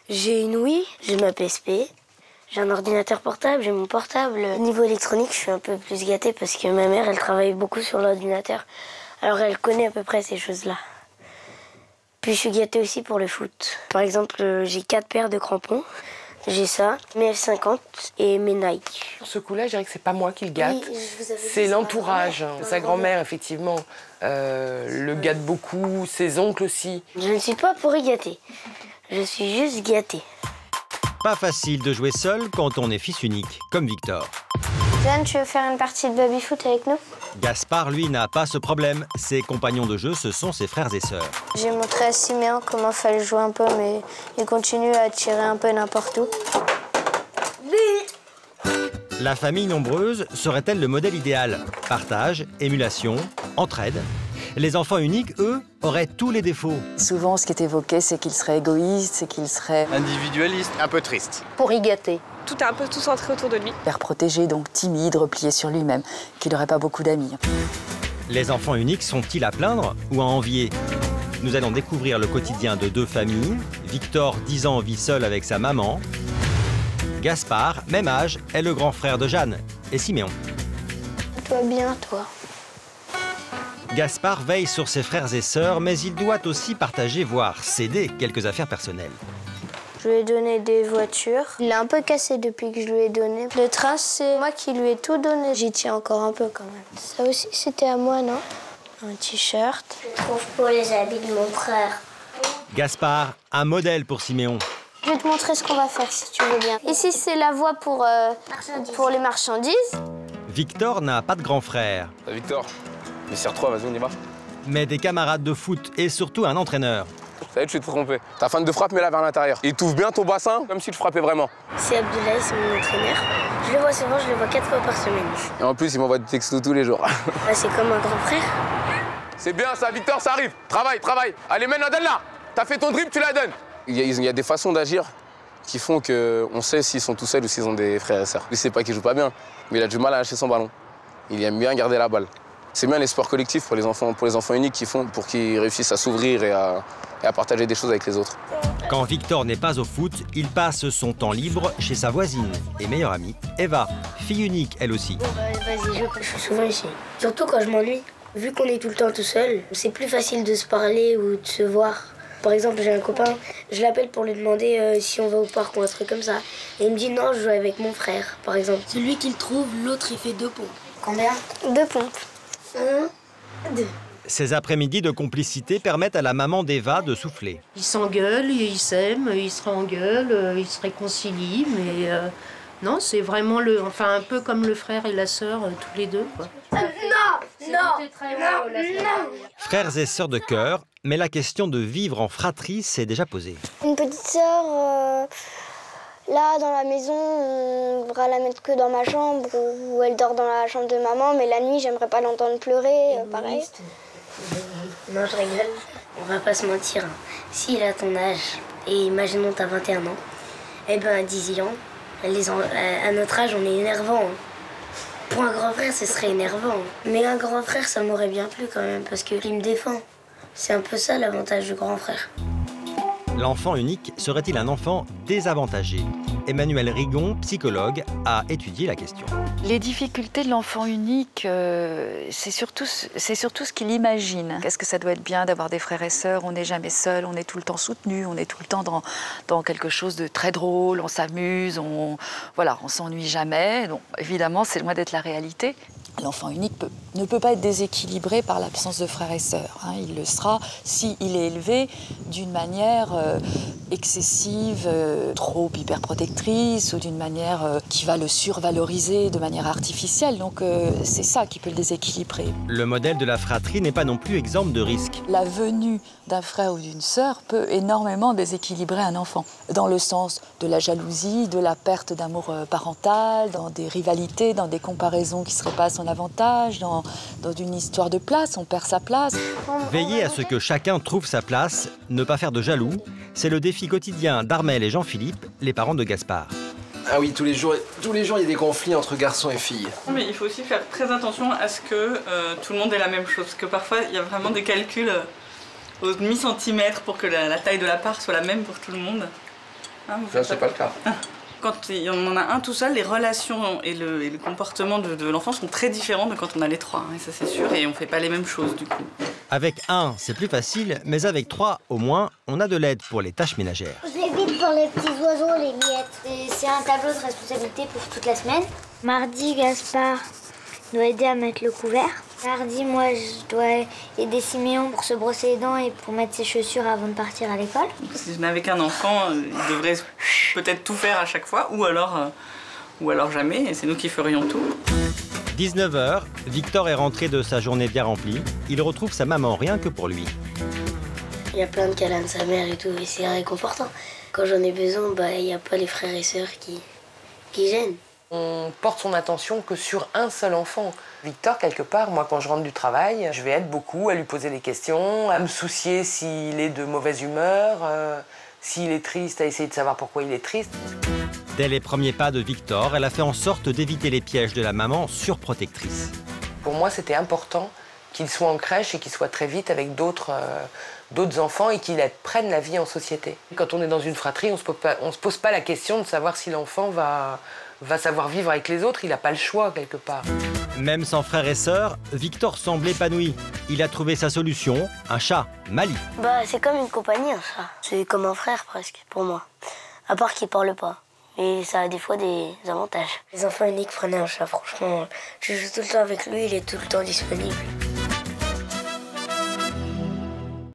J'ai une Wii, j'ai ma PSP, j'ai un ordinateur portable, j'ai mon portable. Niveau électronique, je suis un peu plus gâtée parce que ma mère, elle travaille beaucoup sur l'ordinateur. Alors elle connaît à peu près ces choses-là. Puis je suis gâtée aussi pour le foot. Par exemple, j'ai 4 paires de crampons. J'ai ça, mes F50 et mes Nike. Sur ce coup-là, je dirais que c'est pas moi qui le gâte, Oui, c'est l'entourage. Sa grand-mère, effectivement, le gâte beaucoup, ses oncles aussi. Je ne suis pas pour y gâter, je suis juste gâtée. Pas facile de jouer seul quand on est fils unique, comme Victor. Jeanne, tu veux faire une partie de baby-foot avec nous? Gaspard, lui, n'a pas ce problème. Ses compagnons de jeu, ce sont ses frères et sœurs. J'ai montré à Siméon comment il fallait jouer un peu, mais il continue à tirer un peu n'importe où. La famille nombreuse serait-elle le modèle idéal? Partage, émulation, entraide. Les enfants uniques, eux, auraient tous les défauts. Souvent, ce qui est évoqué, c'est qu'il serait égoïste, c'est qu'il serait individualiste, un peu triste. Pour y gâter. Tout est un peu tout centré autour de lui. hyper protégé, donc timide, replié sur lui-même, qu'il n'aurait pas beaucoup d'amis. Les enfants uniques sont-ils à plaindre ou à envier? Nous allons découvrir le quotidien de 2 familles. Victor, 10 ans, vit seul avec sa maman. Gaspard, même âge, est le grand frère de Jeanne et Siméon. Toi bien, toi. Gaspard veille sur ses frères et sœurs, mais il doit aussi partager, voire céder quelques affaires personnelles. Je lui ai donné des voitures. Il l'a un peu cassé depuis que je lui ai donné. Le train, c'est moi qui lui ai tout donné. J'y tiens encore un peu quand même. Ça aussi, c'était à moi, non? Un t-shirt. Je trouve pour les habits de mon frère. Gaspard, un modèle pour Siméon. Je vais te montrer ce qu'on va faire, si tu veux bien. Ici, c'est la voie pour les marchandises. Victor n'a pas de grand frère, Victor, mais serre-toi, vas-y, on y va. mais des camarades de foot et surtout un entraîneur. Ça y est, tu t'es trompé. Ta fan de frappe, mets-la vers l'intérieur. Et t'ouvres bien ton bassin, comme si tu frappais vraiment. C'est Abdoulaye, c'est mon entraîneur. Je le vois souvent, je le vois 4 fois par semaine. Et en plus, il m'envoie des textos tous les jours. Là, c'est comme un grand frère. C'est bien ça, Victor, ça arrive. Travaille, travaille. Allez, maintenant, donne-la. T'as fait ton dribble, tu la donnes. Il y a des façons d'agir qui font qu'on sait s'ils sont tout seuls ou s'ils ont des frères et sœurs. Lui, c'est pas qu'il joue pas bien, mais il a du mal à lâcher son ballon. Il aime bien garder la balle. C'est bien les sports collectifs pour les enfants uniques qui font pour qu'ils réussissent à s'ouvrir et à partager des choses avec les autres. Quand Victor n'est pas au foot, il passe son temps libre chez sa voisine et meilleure amie, Eva, fille unique elle aussi. Bon, vas-y, je suis souvent ici. Surtout quand je m'ennuie. Vu qu'on est tout le temps tout seul, c'est plus facile de se parler ou de se voir. Par exemple, j'ai un copain, je l'appelle pour lui demander si on va au parc ou un truc comme ça. Et il me dit non, je joue avec mon frère, par exemple. Celui qu'il trouve, l'autre il fait 2 pompes. Combien? 2 pompes. 1, 2. Ces après-midi de complicité permettent à la maman d'Eva de souffler. Ils s'engueulent, ils s'aiment, ils se rengueulent, ils se réconcilient, mais non, c'est vraiment un peu comme le frère et la sœur, tous les deux, quoi. Non. Frères et sœurs de cœur, mais la question de vivre en fratrie s'est déjà posée. Une petite sœur, là, dans la maison, on devra la mettre que dans ma chambre, où elle dort dans la chambre de maman, mais la nuit, j'aimerais pas l'entendre pleurer, pareil. Non, je rigole. On va pas se mentir. S'il a ton âge, et imaginons t'as 21 ans, eh ben à 10 ans, à notre âge, on est énervant. Pour un grand frère, ce serait énervant. Mais un grand frère, ça m'aurait bien plu quand même, parce qu'il me défend. C'est un peu ça l'avantage du grand frère. L'enfant unique serait-il un enfant désavantagé? Emmanuel Rigon, psychologue, a étudié la question. Les difficultés de l'enfant unique, c'est surtout ce qu'il imagine. Est-ce que ça doit être bien d'avoir des frères et sœurs? On n'est jamais seul, on est tout le temps soutenu, on est tout le temps dans quelque chose de très drôle, on s'amuse, on s'ennuie jamais. Donc, évidemment, c'est loin d'être la réalité. L'enfant unique ne peut pas être déséquilibré par l'absence de frères et sœurs. Il le sera s'il est élevé d'une manière excessive, trop hyperprotectrice ou d'une manière qui va le survaloriser de manière artificielle. Donc c'est ça qui peut le déséquilibrer. Le modèle de la fratrie n'est pas non plus exempt de risques. La venue d'un frère ou d'une sœur peut énormément déséquilibrer un enfant, dans le sens de la jalousie, de la perte d'amour parental, dans des rivalités, dans des comparaisons qui ne seraient pas à son avantage, dans une histoire de place, on perd sa place. Veiller à ce que chacun trouve sa place, ne pas faire de jaloux, c'est le défi quotidien d'Armel et Jean-Philippe, les parents de Gaspard. Ah oui, tous les jours, il y a des conflits entre garçons et filles. Mais il faut aussi faire très attention à ce que tout le monde ait la même chose. Parce que parfois, il y a vraiment des calculs au demi-centimètre pour que la taille de la part soit la même pour tout le monde. Ah, Là, c'est pas le cas. Quand on en a un tout seul, les relations et le comportement de l'enfant sont très différents de quand on a les trois. Et ça, c'est sûr, et on fait pas les mêmes choses, du coup. Avec un, c'est plus facile, mais avec 3, au moins, on a de l'aide pour les tâches ménagères. Je l'évite pour les petits oiseaux, les miettes. C'est un tableau de responsabilité pour toute la semaine. Mardi, Gaspard doit aider à mettre le couvert. Mardi, moi, je dois aider Siméon pour se brosser les dents et pour mettre ses chaussures avant de partir à l'école. Si je n'avais qu'un enfant, il devrait peut-être tout faire à chaque fois, ou alors jamais, et c'est nous qui ferions tout. 19h, Victor est rentré de sa journée bien remplie. Il retrouve sa maman rien que pour lui. Il y a plein de câlins de sa mère et tout, et c'est réconfortant. Quand j'en ai besoin, il n'y a pas les frères et sœurs qui gênent. On porte son attention que sur un seul enfant. Victor, quelque part, moi, quand je rentre du travail, je vais être beaucoup à lui poser des questions, à me soucier s'il est de mauvaise humeur, s'il est triste, à essayer de savoir pourquoi il est triste. Dès les premiers pas de Victor, elle a fait en sorte d'éviter les pièges de la maman surprotectrice. Pour moi, c'était important qu'il soit en crèche et qu'il soit très vite avec d'autres enfants et qu'il prenne la vie en société. Quand on est dans une fratrie, on se pose pas la question de savoir si l'enfant va savoir vivre avec les autres, il n'a pas le choix quelque part. Même sans frères et sœurs, Victor semble épanoui. Il a trouvé sa solution, un chat, Mali. C'est comme une compagnie, un chat. C'est comme un frère presque, pour moi. À part qu'il parle pas. Et ça a des fois des avantages. Les enfants uniques prenaient un chat, franchement. Je joue tout le temps avec lui, il est tout le temps disponible.